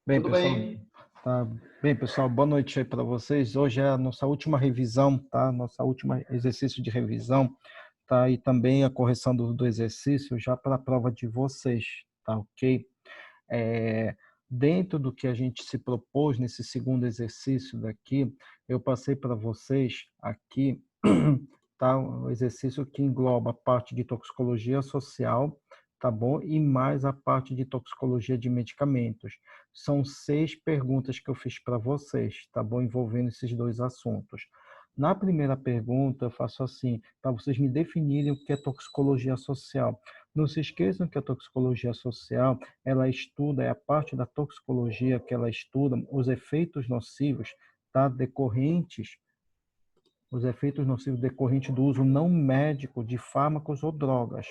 Bem, Tudo pessoal, bem? tá bem, pessoal, boa noite aí para vocês. Hoje é a nossa última revisão, tá? Nossa última exercício de revisão, tá? E também a correção do exercício já para a prova de vocês, tá? Ok? É, dentro do que a gente se propôs nesse segundo exercício daqui, eu passei para vocês aqui, tá? Um exercício que engloba a parte de toxicologia social, tá bom? E mais a parte de toxicologia de medicamentos. São 6 perguntas que eu fiz para vocês, tá bom? Envolvendo esses dois assuntos. Na primeira pergunta, eu faço assim, para vocês me definirem o que é toxicologia social. Não se esqueçam que a toxicologia social, ela estuda, é a parte da toxicologia que ela estuda os efeitos nocivos, tá? Os efeitos nocivos decorrentes do uso não médico de fármacos ou drogas,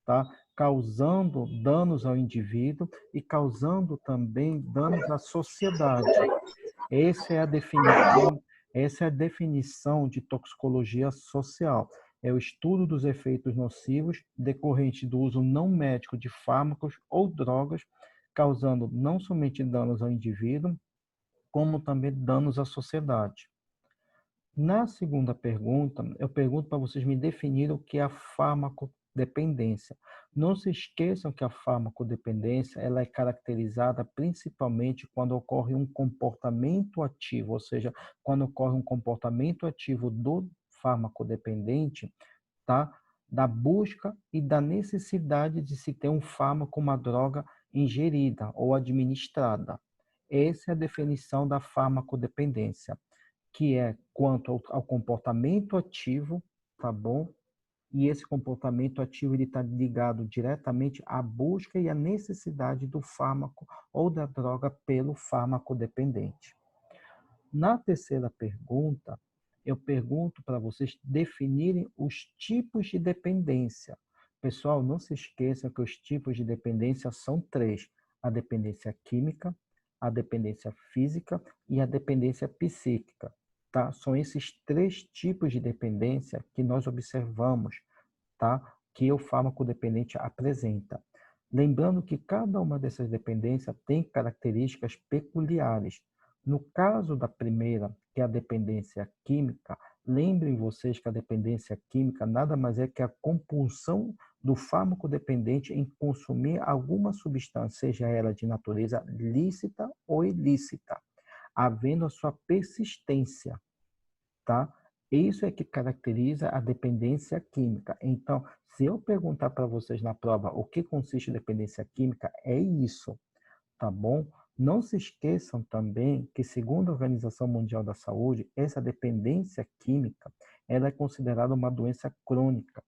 tá? Causando danos ao indivíduo e causando também danos à sociedade. Essa é a definição, essa é a definição de toxicologia social. É o estudo dos efeitos nocivos decorrentes do uso não médico de fármacos ou drogas, causando não somente danos ao indivíduo, como também danos à sociedade. Na segunda pergunta, eu pergunto para vocês me definirem o que é a farmacodependência. Não se esqueçam que a farmacodependência ela é caracterizada principalmente quando ocorre um comportamento ativo, ou seja, quando ocorre um comportamento ativo do farmacodependente, tá? Da busca e da necessidade de se ter um fármaco, uma droga ingerida ou administrada. Essa é a definição da farmacodependência, que é quanto ao comportamento ativo, tá bom? E esse comportamento ativo ele está ligado diretamente à busca e à necessidade do fármaco ou da droga pelo fármaco dependente. Na terceira pergunta, eu pergunto para vocês definirem os tipos de dependência. Pessoal, não se esqueçam que os tipos de dependência são 3: a dependência química, a dependência física e a dependência psíquica. Tá? São esses 3 tipos de dependência que nós observamos, tá? Que o fármaco dependente apresenta. Lembrando que cada uma dessas dependências tem características peculiares. No caso da primeira, que é a dependência química, lembrem vocês que a dependência química nada mais é que a compulsão do fármaco dependente em consumir alguma substância, seja ela de natureza lícita ou ilícita, havendo a sua persistência, tá? Isso é que caracteriza a dependência química. Então, se eu perguntar para vocês na prova o que consiste a dependência química, é isso, tá bom? Não se esqueçam também que, segundo a Organização Mundial da Saúde, essa dependência química, ela é considerada uma doença crônica,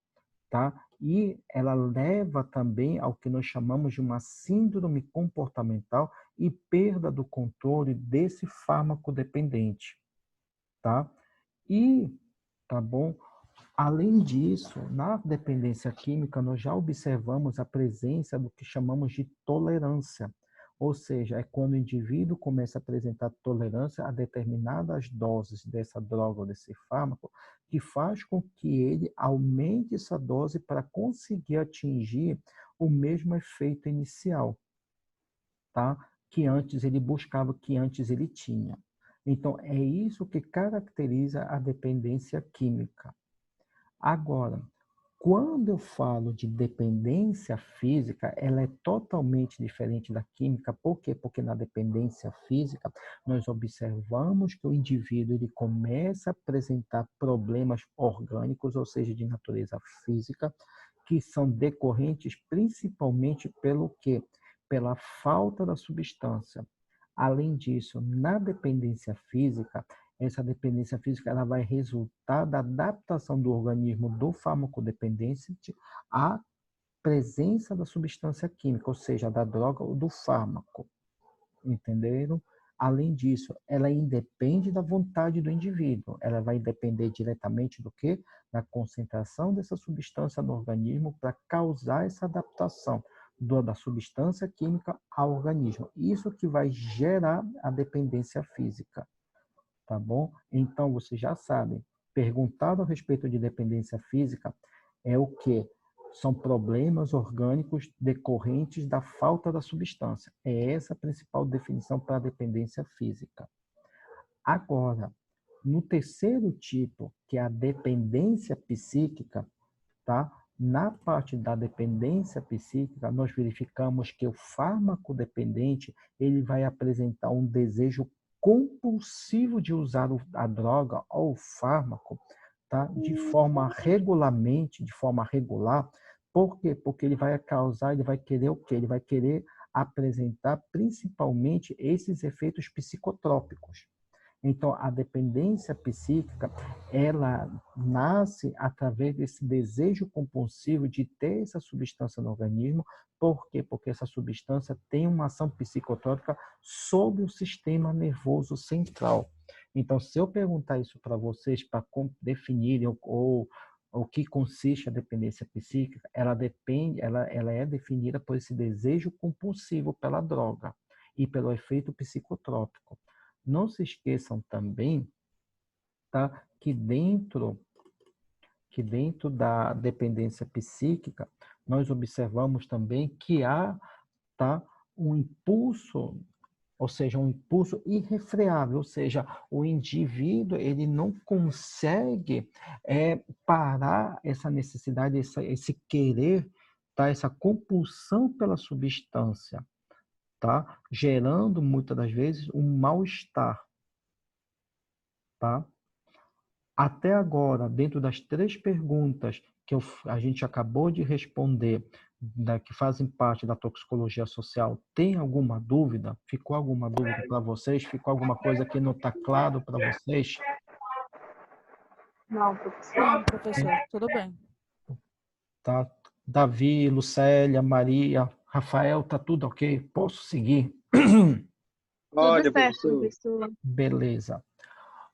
tá? E ela leva também ao que nós chamamos de uma síndrome comportamental e perda do controle desse fármaco dependente, tá? E, tá bom? Além disso, na dependência química, nós já observamos a presença do que chamamos de tolerância, ou seja, é quando o indivíduo começa a apresentar tolerância a determinadas doses dessa droga ou desse fármaco, que faz com que ele aumente essa dose para conseguir atingir o mesmo efeito inicial, tá? Que antes ele buscava, que antes ele tinha. Então, é isso que caracteriza a dependência química. Agora, quando eu falo de dependência física, ela é totalmente diferente da química. Por quê? Porque na dependência física, nós observamos que o indivíduo ele começa a apresentar problemas orgânicos, ou seja, de natureza física, que são decorrentes principalmente pelo quê? Pela falta da substância. Além disso, na dependência física, essa dependência física ela vai resultar da adaptação do organismo do farmacodependente à presença da substância química, ou seja, da droga ou do fármaco. Entenderam? Além disso, ela independe da vontade do indivíduo. Ela vai depender diretamente do quê? Da concentração dessa substância no organismo para causar essa adaptação da substância química ao organismo. Isso que vai gerar a dependência física, tá bom? Então, você já sabe, perguntado a respeito de dependência física é o quê? São problemas orgânicos decorrentes da falta da substância. É essa a principal definição para a dependência física. Agora, no terceiro tipo, que é a dependência psíquica, tá? Na parte da dependência psíquica, nós verificamos que o fármaco dependente, ele vai apresentar um desejo compulsivo de usar a droga ou o fármaco, tá? De forma regular. Por quê? Porque ele vai causar, ele vai querer o quê? Ele vai querer apresentar principalmente esses efeitos psicotrópicos. Então, a dependência psíquica, ela nasce através desse desejo compulsivo de ter essa substância no organismo. Por quê? Porque essa substância tem uma ação psicotrópica sobre o sistema nervoso central. Então, se eu perguntar isso para vocês, para definirem ou o que consiste a dependência psíquica, ela é definida por esse desejo compulsivo pela droga e pelo efeito psicotrópico. Não se esqueçam também, tá, que dentro da dependência psíquica, nós observamos também que há, tá, um impulso, ou seja, um impulso irrefreável, ou seja, o indivíduo ele não consegue parar essa necessidade, esse querer, tá, essa compulsão pela substância, tá, gerando muitas das vezes um mal-estar. Tá? Até agora, dentro das 3 perguntas que a gente acabou de responder, que fazem parte da toxicologia social, tem alguma dúvida? Ficou alguma dúvida para vocês? Ficou alguma coisa que não está claro para vocês? Não, professor. Não, professor, tudo bem. Tá? Davi, Lucélia, Maria, Rafael, tá tudo ok? Posso seguir? Tudo certo, professor. Beleza.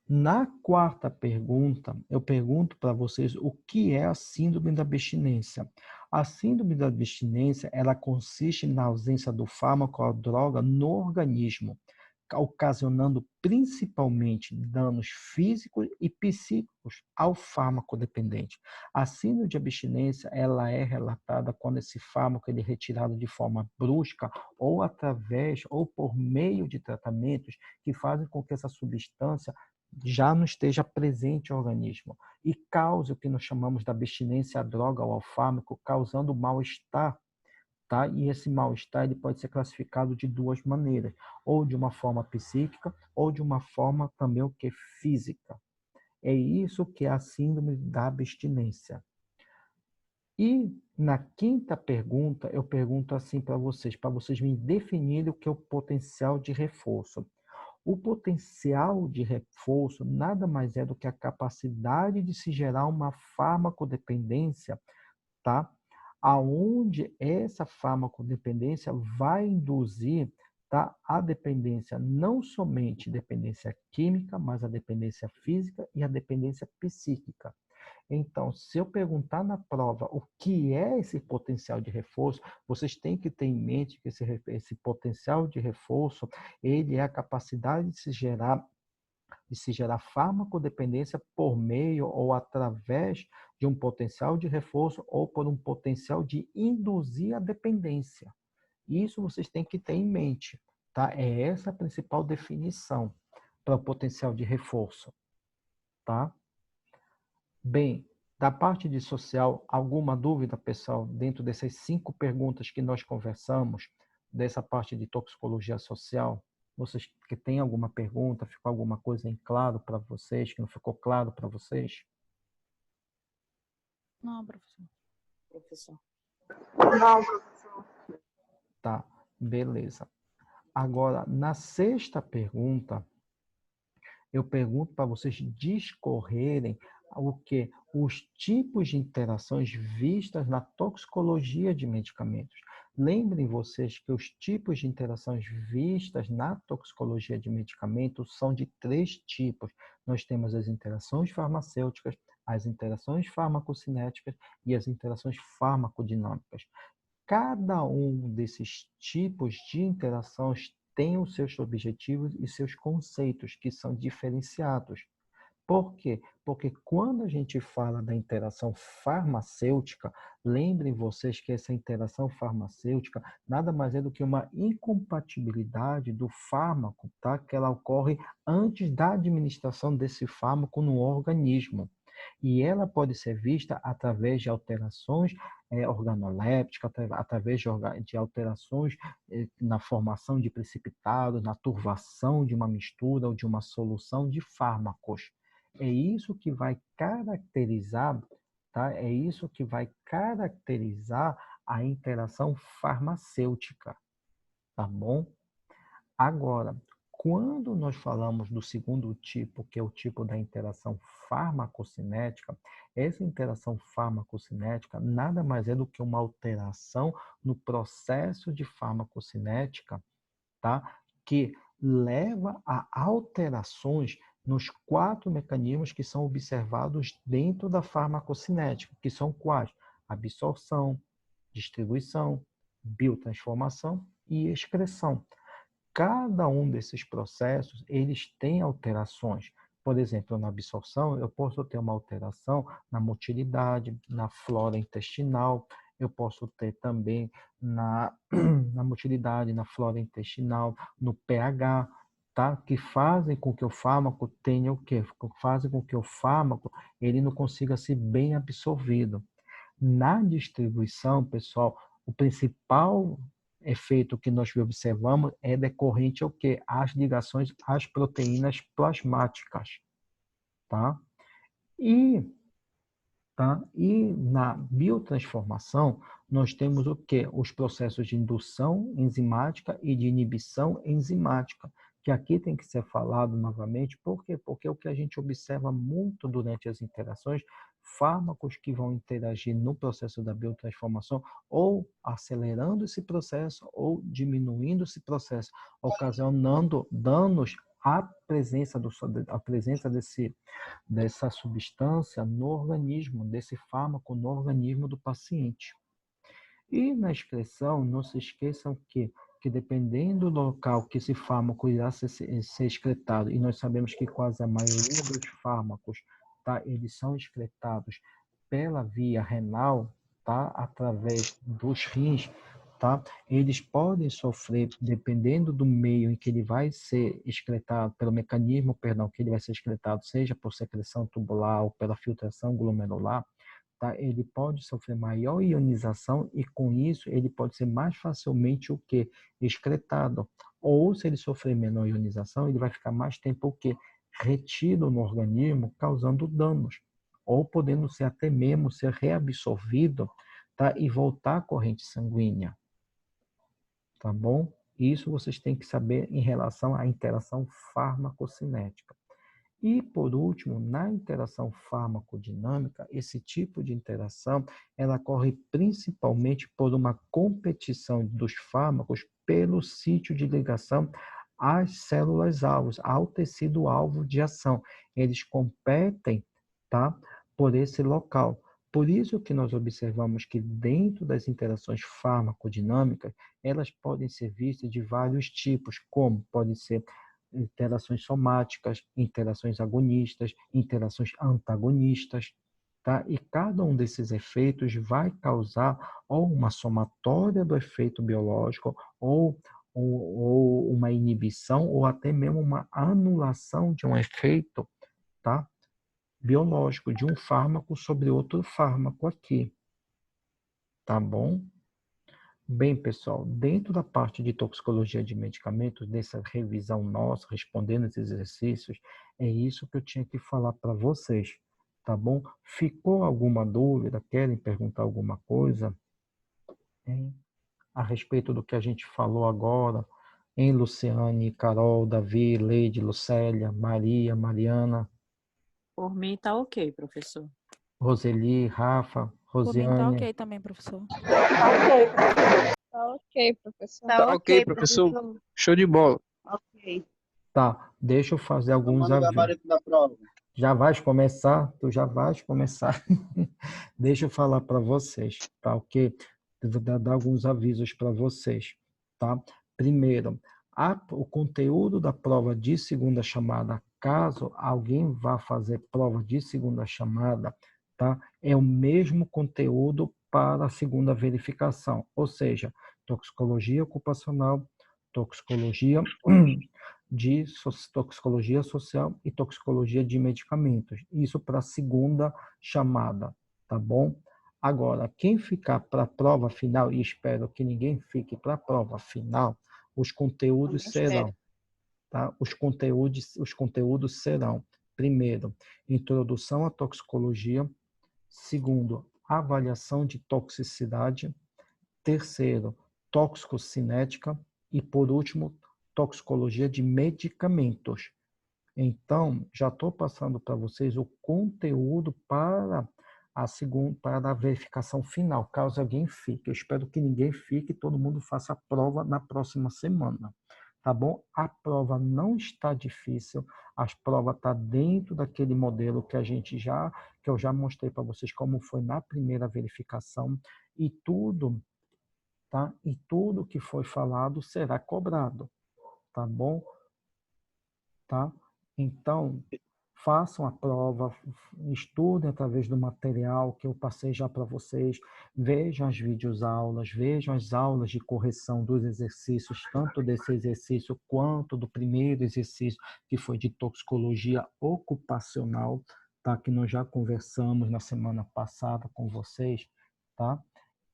Na quarta pergunta, eu pergunto para vocês o que é a síndrome da abstinência. A síndrome da abstinência, ela consiste na ausência do fármaco ou droga no organismo, ocasionando principalmente danos físicos e psíquicos ao fármaco dependente. A síndrome de abstinência, ela é relatada quando esse fármaco ele é retirado de forma brusca ou através ou por meio de tratamentos que fazem com que essa substância já não esteja presente no organismo e cause o que nós chamamos de abstinência à droga ou ao fármaco, causando mal-estar, tá? E esse mal-estar ele pode ser classificado de 2 maneiras, ou de uma forma psíquica ou de uma forma também o que física. É isso que é a síndrome da abstinência. E na quinta pergunta, eu pergunto assim para vocês me definirem o que é o potencial de reforço. O potencial de reforço nada mais é do que a capacidade de se gerar uma farmacodependência, tá? Aonde essa farmacodependência vai induzir, tá, a dependência, não somente dependência química, mas a dependência física e a dependência psíquica. Então, se eu perguntar na prova o que é esse potencial de reforço, vocês têm que ter em mente que esse potencial de reforço, ele é a capacidade de se gerar farmacodependência por meio ou através de um potencial de reforço ou por um potencial de induzir a dependência. Isso vocês têm que ter em mente, tá? É essa a principal definição para o potencial de reforço, tá? Bem, da parte de social, alguma dúvida, pessoal, dentro dessas 5 perguntas que nós conversamos, dessa parte de toxicologia social? Vocês que têm alguma pergunta, ficou alguma coisa em claro para vocês, que não ficou claro para vocês? Não, professor. Não, professor. Tá, beleza. Agora, na sexta pergunta, eu pergunto para vocês discorrerem o que? Os tipos de interações vistas na toxicologia de medicamentos. Lembrem vocês que os tipos de interações vistas na toxicologia de medicamentos são de 3 tipos. Nós temos as interações farmacêuticas, as interações farmacocinéticas e as interações farmacodinâmicas. Cada um desses tipos de interações tem os seus objetivos e seus conceitos, que são diferenciados. Por quê? Porque quando a gente fala da interação farmacêutica, lembrem vocês que essa interação farmacêutica nada mais é do que uma incompatibilidade do fármaco, tá? Que ela ocorre antes da administração desse fármaco no organismo. E ela pode ser vista através de alterações organolépticas, através de alterações na formação de precipitados, na turvação de uma mistura ou de uma solução de fármacos. É isso que vai caracterizar, tá? É isso que vai caracterizar a interação farmacêutica, tá bom? Agora, quando nós falamos do segundo tipo, que é o tipo da interação farmacocinética, essa interação farmacocinética nada mais é do que uma alteração no processo de farmacocinética, tá? Que leva a alterações nos 4 mecanismos que são observados dentro da farmacocinética, que são quais? Absorção, distribuição, biotransformação e excreção. Cada um desses processos, eles têm alterações. Por exemplo, na absorção, eu posso ter uma alteração na motilidade, na flora intestinal, eu posso ter também na motilidade, na flora intestinal, no pH, tá? Que fazem com que o fármaco tenha o quê? Fazem com que o fármaco ele não consiga ser bem absorvido. Na distribuição, pessoal, o principal efeito que nós observamos é decorrente ao quê? As ligações às proteínas plasmáticas, tá? E, e na biotransformação, nós temos o quê? Os processos de indução enzimática e de inibição enzimática, que aqui tem que ser falado novamente, por quê? Porque é o que a gente observa muito durante as interações, fármacos que vão interagir no processo da biotransformação, ou acelerando esse processo, ou diminuindo esse processo, ocasionando danos à presença, dessa substância no organismo, desse fármaco no organismo do paciente. E na excreção, não se esqueçam que dependendo do local que esse fármaco irá ser excretado, e nós sabemos que quase a maioria dos fármacos, tá, eles são excretados pela via renal, tá, através dos rins, tá, eles podem sofrer, dependendo do meio em que ele vai ser excretado, pelo mecanismo, perdão, que ele vai ser excretado, seja por secreção tubular ou pela filtração glomerular, tá? Ele pode sofrer maior ionização e, com isso, ele pode ser mais facilmente o quê? Excretado. Ou, se ele sofrer menor ionização, ele vai ficar mais tempo o quê? Retido no organismo, causando danos. Ou podendo ser até mesmo ser reabsorvido, tá? E voltar à corrente sanguínea. Tá bom? Isso vocês têm que saber em relação à interação farmacocinética. E, por último, na interação farmacodinâmica, esse tipo de interação ela ocorre principalmente por uma competição dos fármacos pelo sítio de ligação às células-alvos, ao tecido-alvo de ação. Eles competem, tá, por esse local. Por isso que nós observamos que dentro das interações farmacodinâmicas, elas podem ser vistas de vários tipos, como pode ser interações somáticas, interações agonistas, interações antagonistas, tá? E cada um desses efeitos vai causar ou uma somatória do efeito biológico, ou uma inibição, ou até mesmo uma anulação de um efeito, tá, biológico, de um fármaco sobre outro fármaco aqui. Tá bom? Bem, pessoal, dentro da parte de toxicologia de medicamentos, dessa revisão nossa, respondendo esses exercícios, é isso que eu tinha que falar para vocês, tá bom? Ficou alguma dúvida? Querem perguntar alguma coisa, hein? A respeito do que a gente falou agora, em Luciane, Carol, Davi, Leide, Lucélia, Maria, Mariana, Por mim tá ok, professor. Roseli, Rafa, Por mim tá Rosiane. ok também, professor. Tá ok, professor. Tá ok, professor. Show de bola. Ok. Tá, deixa eu fazer alguns Manda o avisos. gabarito da prova. Já vais começar? Tu já vais começar. Deixa eu falar para vocês, tá? Ok? Vou dar alguns avisos para vocês, tá? Primeiro, o conteúdo da prova de segunda chamada caso alguém vá fazer prova de segunda chamada, tá? É o mesmo conteúdo para a segunda verificação, ou seja, toxicologia ocupacional, toxicologia toxicologia social e toxicologia de medicamentos. Isso para a segunda chamada, tá bom? Agora, quem ficar para a prova final, e espero que ninguém fique para a prova final, os conteúdos Também espero. serão, tá? Os conteúdos serão, primeiro, introdução à toxicologia, segundo, avaliação de toxicidade, terceiro, toxicocinética e, por último, toxicologia de medicamentos. Então, já estou passando para vocês o conteúdo para a verificação final, caso alguém fique. Eu espero que ninguém fique, todo mundo faça a prova na próxima semana, tá bom? A prova não está difícil, a prova está dentro daquele modelo que eu já mostrei para vocês como foi na primeira verificação e tudo, tá? E tudo que foi falado será cobrado, tá bom? Tá? Então, façam a prova, estudem através do material que eu passei já para vocês, vejam as videoaulas, vejam as aulas de correção dos exercícios, tanto desse exercício quanto do primeiro exercício, que foi de toxicologia ocupacional, tá? Que nós já conversamos na semana passada com vocês, tá?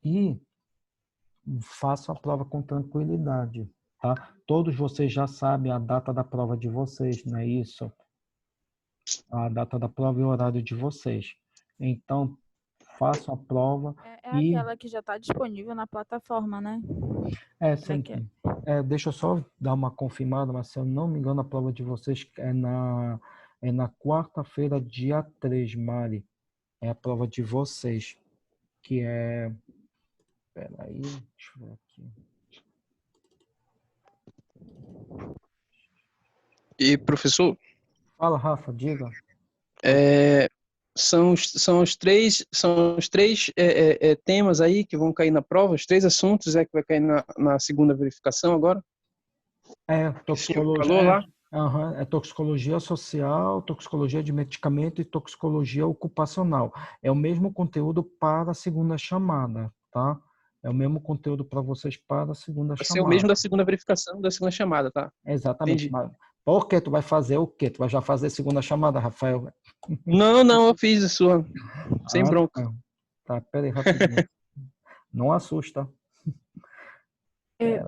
E façam a prova com tranquilidade, tá? Todos vocês já sabem a data da prova de vocês, não é isso? A data da prova e o horário de vocês. Então, façam a prova É e... aquela que já está disponível na plataforma, né? Como é que é? Deixa eu só dar uma confirmada, mas se eu não me engano, a prova de vocês é na quarta-feira, dia 3, Mari. É a prova de vocês, que é... Peraí, deixa eu ver aqui. E, professor, Fala, Rafa, diga. são os três temas aí que vão cair na prova, os três assuntos que vai cair na segunda verificação agora? Que o senhor falou lá? É toxicologia social, toxicologia de medicamento e toxicologia ocupacional. É o mesmo conteúdo para a segunda chamada, tá? É o mesmo conteúdo para vocês para a segunda Vai chamada. ser o mesmo da segunda verificação, da segunda chamada, tá? Exatamente. Entendi. Mas por que tu vai fazer o quê? Tu vai já fazer a segunda chamada, Rafael? Não, eu fiz isso, sem bronca. Tá, peraí, rapidinho. Não assusta.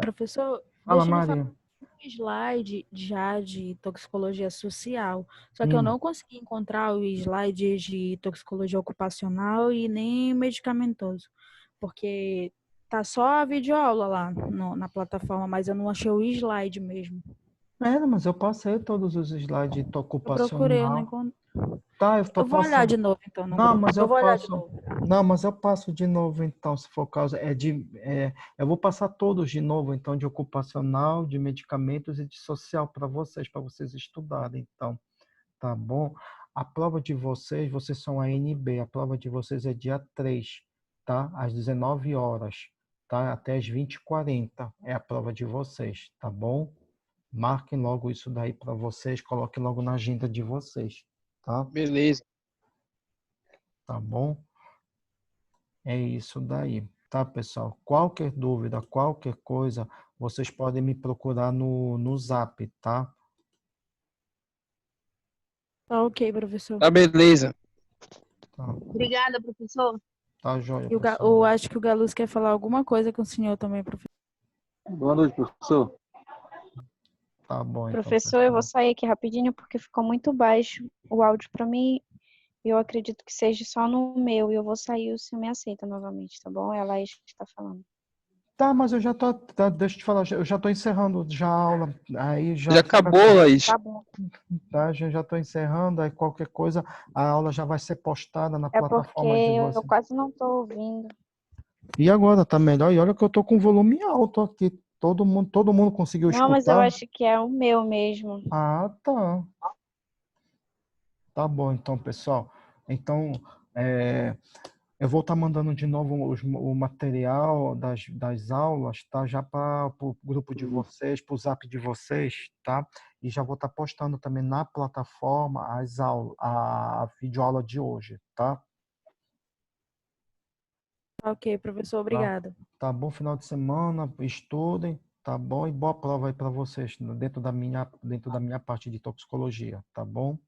Professor, Fala, deixa eu lhe falar Maria. um slide já de toxicologia social, só que eu não consegui encontrar o slide de toxicologia ocupacional e nem medicamentoso, porque tá só a videoaula lá na plataforma, mas eu não achei o slide mesmo. Mas eu passei todos os slides de Eu procurei, eu não ocupacional. encontrei. Tá, eu tô Eu vou olhar passando. de novo, então, no Não, grupo. mas Eu eu vou olhar de passo. novo. Não, mas eu passo de novo, então, se for causa. Eu vou passar todos de novo, então, de ocupacional, de medicamentos e de social para vocês estudarem, então. Tá bom? A prova de vocês são a NB, a prova de vocês é dia 3, tá? Às 19 horas, tá? Até às 20h40 é a prova de vocês, tá bom? Marquem logo isso daí para vocês, coloquem logo na agenda de vocês, tá? Beleza. Tá bom? É isso daí, tá, pessoal? Qualquer dúvida, qualquer coisa, vocês podem me procurar no Zap, tá? Tá ok, professor. Tá, beleza. Tá, Obrigada, professor. tá joia, Eu pessoal. acho que o Galuz quer falar alguma coisa com o senhor também, professor. Boa noite, professor. Tá bom, então, Professor, eu vou pessoal. sair aqui rapidinho porque ficou muito baixo o áudio para mim. Eu acredito que seja só no meu e eu vou sair, o senhor me aceita novamente, tá bom? É a Laís que está falando. Tá, mas eu já tô, deixa eu te falar, eu já tô encerrando já a aula, aí Já acabou, Laís. Tá bom. Tá, já tô encerrando, aí qualquer coisa, a aula já vai ser postada na É porque plataforma de eu vocês. quase não tô ouvindo. E agora, tá melhor? E olha que eu tô com volume alto aqui, todo mundo conseguiu Não, mas eu escutar? acho que é o meu mesmo. Ah, tá. Tá bom, então, pessoal. Então, Eu vou estar mandando de novo o material das aulas, tá? Já para o grupo de vocês, para o zap de vocês, tá? E já vou estar postando também na plataforma as aulas, a videoaula de hoje, tá? Ok, professor, Tá, obrigada. tá bom, final de semana, estudem, tá bom? E boa prova aí para vocês dentro da minha parte de toxicologia, tá bom?